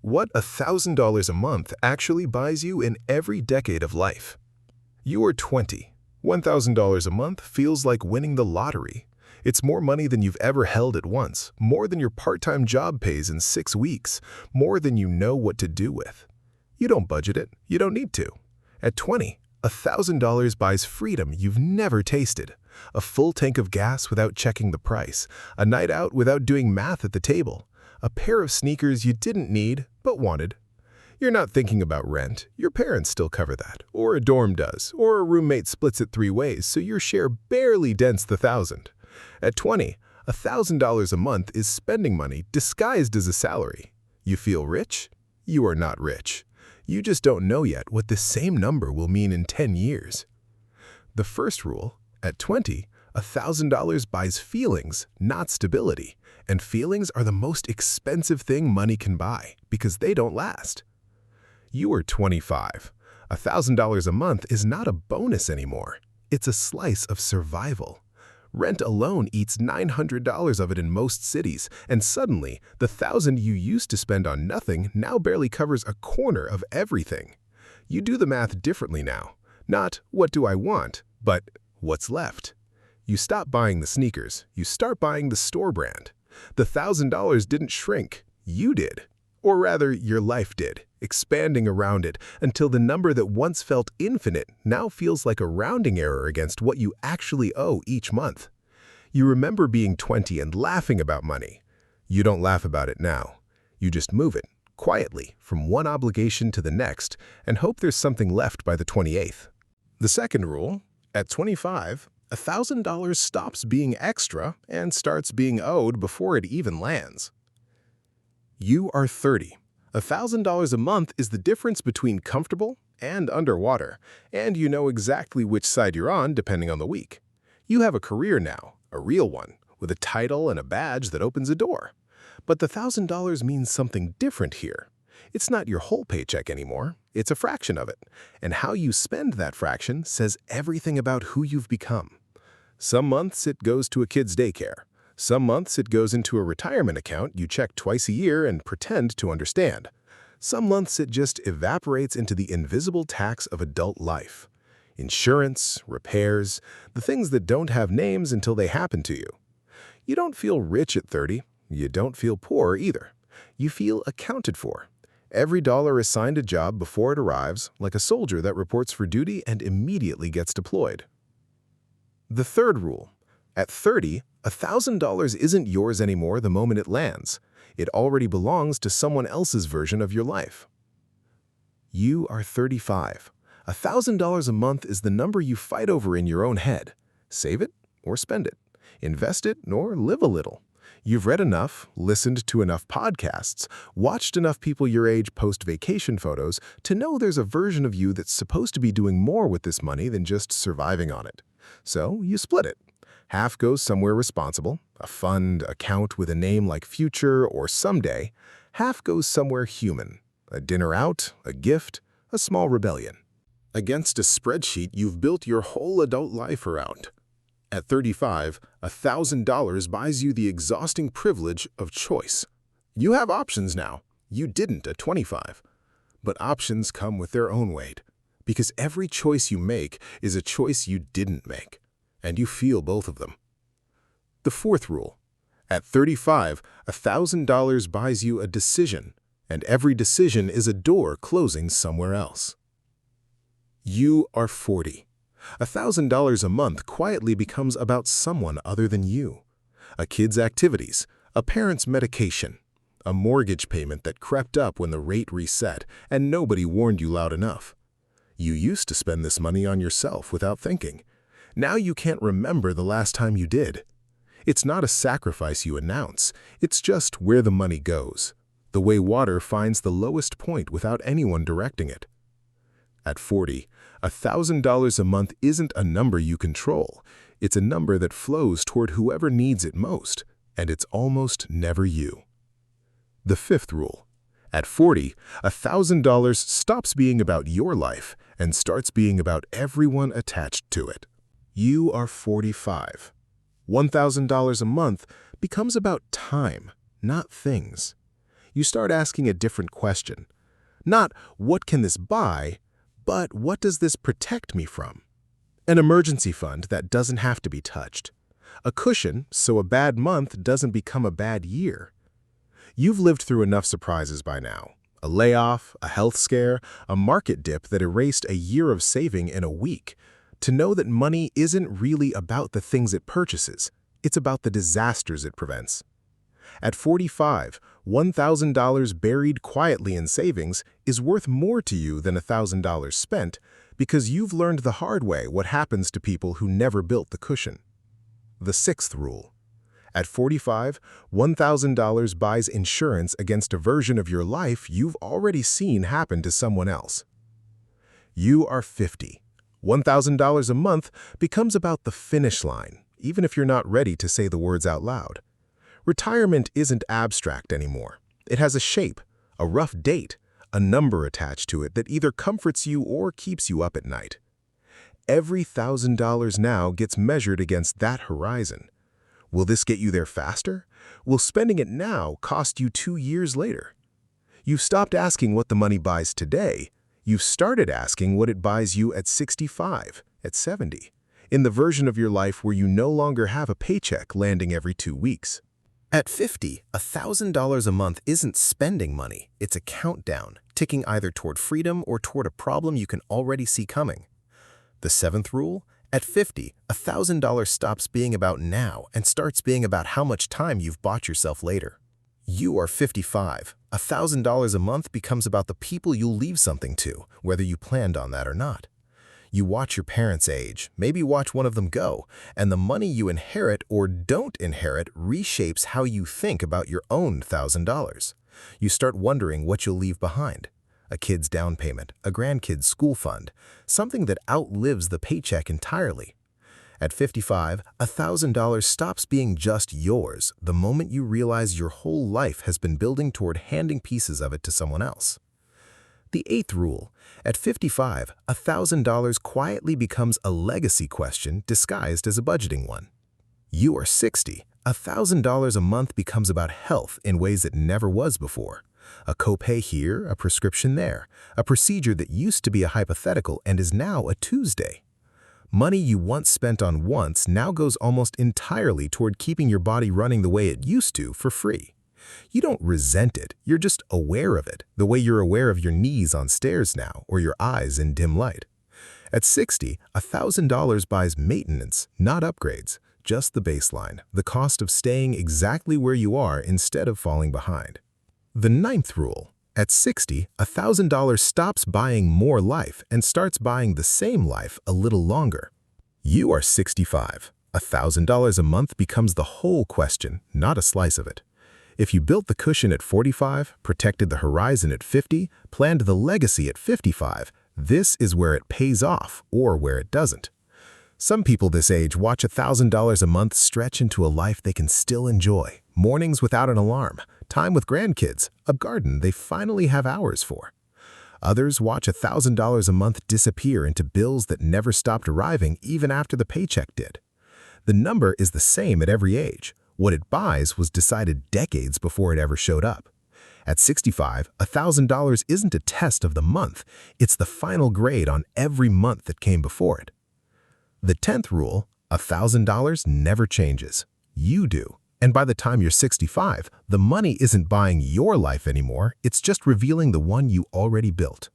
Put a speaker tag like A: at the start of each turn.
A: What $1,000 a month actually buys you in every decade of life. You are 20. $1,000 a month feels like winning the lottery. It's more money than you've ever held at once, more than your part-time job pays in 6 weeks, more than you know what to do with. You don't budget it, you don't need to. At 20, $1,000 buys freedom you've never tasted. A full tank of gas without checking the price, a night out without doing math at the table, a pair of sneakers you didn't need but wanted. You're not thinking about rent, your parents still cover that, or a dorm does, or a roommate splits it 3 ways so your share barely dents the $1,000. At 20, $1,000 a month is spending money disguised as a salary. You feel rich? You are not rich. You just don't know yet what the same number will mean in 10 years. The first rule, at 20, $1,000 buys feelings, not stability, and feelings are the most expensive thing money can buy because they don't last. You are 25. $1,000 a month is not a bonus anymore. It's a slice of survival. Rent alone eats $900 of it in most cities, and suddenly, the $1,000 you used to spend on nothing now barely covers a corner of everything. You do the math differently now. Not, what do I want, but what's left? You stop buying the sneakers, you start buying the store brand. The $1,000 didn't shrink, you did. Or rather, your life did, expanding around it until the number that once felt infinite now feels like a rounding error against what you actually owe each month. You remember being 20 and laughing about money. You don't laugh about it now. You just move it, quietly, from one obligation to the next and hope there's something left by the 28th. The second rule, at 25, $1,000 stops being extra and starts being owed before it even lands. You are 30. $1,000 a month is the difference between comfortable and underwater, and you know exactly which side you're on depending on the week. You have a career now, a real one, with a title and a badge that opens a door. But the $1,000 means something different here. It's not your whole paycheck anymore, it's a fraction of it, and how you spend that fraction says everything about who you've become. Some months it goes to a kid's daycare. Some months it goes into a retirement account you check twice a year and pretend to understand. Some months it just evaporates into the invisible tax of adult life. Insurance, repairs, the things that don't have names until they happen to you. You don't feel rich at 30. You don't feel poor either. You feel accounted for. Every dollar assigned a job before it arrives, like a soldier that reports for duty and immediately gets deployed. The third rule. At 30, $1,000 isn't yours anymore the moment it lands. It already belongs to someone else's version of your life. You are 35. $1,000 a month is the number you fight over in your own head. Save it or spend it. Invest it or live a little. You've read enough, listened to enough podcasts, watched enough people your age post vacation photos to know there's a version of you that's supposed to be doing more with this money than just surviving on it. So you split it. Half goes somewhere responsible, a fund, account with a name like Future or Someday. Half goes somewhere human, a dinner out, a gift, a small rebellion. Against a spreadsheet you've built your whole adult life around. At 35, $1,000 buys you the exhausting privilege of choice. You have options now. You didn't at 25. But options come with their own weight, because every choice you make is a choice you didn't make. And you feel both of them. The fourth rule. At 35, $1,000 buys you a decision, and every decision is a door closing somewhere else. You are 40. $1,000 a month quietly becomes about someone other than you. A kid's activities, a parent's medication, a mortgage payment that crept up when the rate reset and nobody warned you loud enough. You used to spend this money on yourself without thinking. Now you can't remember the last time you did. It's not a sacrifice you announce, it's just where the money goes, the way water finds the lowest point without anyone directing it. At 40, $1,000 a month isn't a number you control, it's a number that flows toward whoever needs it most, and it's almost never you. The fifth rule. At 40, $1,000 stops being about your life and starts being about everyone attached to it. You are 45. $1,000 a month becomes about time, not things.
B: you start asking a different question. Not, what can this buy, but what does this protect me from? An emergency fund that doesn't have to be touched. A cushion so a bad month doesn't become a bad year. You've lived through enough surprises by now. A layoff, a health scare, a market dip that erased a year of saving in a week, to know that money isn't really about the things it purchases. It's about the disasters it prevents. At 45, $1,000 buried quietly in savings is worth more to you than $1,000 spent because you've learned the hard way what happens to people who never built the cushion. The sixth rule. At 45, $1,000 buys insurance against a version of your life you've already seen happen to someone else. You are 50. $1,000 a month becomes about the finish line, even if you're not ready to say the words out loud. Retirement isn't abstract anymore. It has a shape, a rough date, a number attached to it that either comforts you or keeps you up at night. Every $1,000 now gets measured against that horizon. Will this get you there faster? Will spending it now cost you 2 years later? You've stopped asking what the money buys today. You've started asking what it buys you at 65, at 70, in the version of your life where you no longer have a paycheck landing every 2 weeks. At 50, $1,000 a month isn't spending money. It's a countdown, ticking either toward freedom or toward a problem you can already see coming. The seventh rule? At 50, $1,000 stops being about now and starts being about how much time you've bought yourself later. You are 55. $1,000 a month becomes about the people you'll leave something to, whether you planned on that or not. You watch your parents age, maybe watch one of them go, and the money you inherit or don't inherit reshapes how you think about your own $1,000. You start wondering what you'll leave behind. A kid's down payment, a grandkid's school fund, something that outlives the paycheck entirely. At 55, $1,000 stops being just yours the moment you realize your whole life has been building toward handing pieces of it to someone else. The eighth rule. At 55, $1,000 quietly becomes a legacy question disguised as a budgeting one. You are 60. $1,000 a month becomes about health in ways it never was before. A copay here, a prescription there, a procedure that used to be a hypothetical and is now a Tuesday. Money you once spent on wants now goes almost entirely toward keeping your body running the way it used to for free. You don't resent it, you're just aware of it, the way you're aware of your knees on stairs now or your eyes in dim light. At 60, $1,000 buys maintenance, not upgrades, just the baseline, the cost of staying exactly where you are instead of falling behind. The ninth rule. At 60, $1,000 stops buying more life and starts buying the same life a little longer. You are 65. $1,000 a month becomes the whole question, not a slice of it. If you built the cushion at 45, protected the horizon at 50, planned the legacy at 55, this is where it pays off or where it doesn't. Some people this age watch $1,000 a month stretch into a life they can still enjoy. Mornings without an alarm, time with grandkids, a garden they finally have hours for. Others watch $1,000 a month disappear into bills that never stopped arriving even after the paycheck did. The number is the same at every age. What it buys was decided decades before it ever showed up. At 65, $1,000 isn't a test of the month, it's the final grade on every month that came before it. The 10th rule, $1,000 never changes. You do. And by the time you're 65, the money isn't buying your life anymore, it's just revealing the one you already built.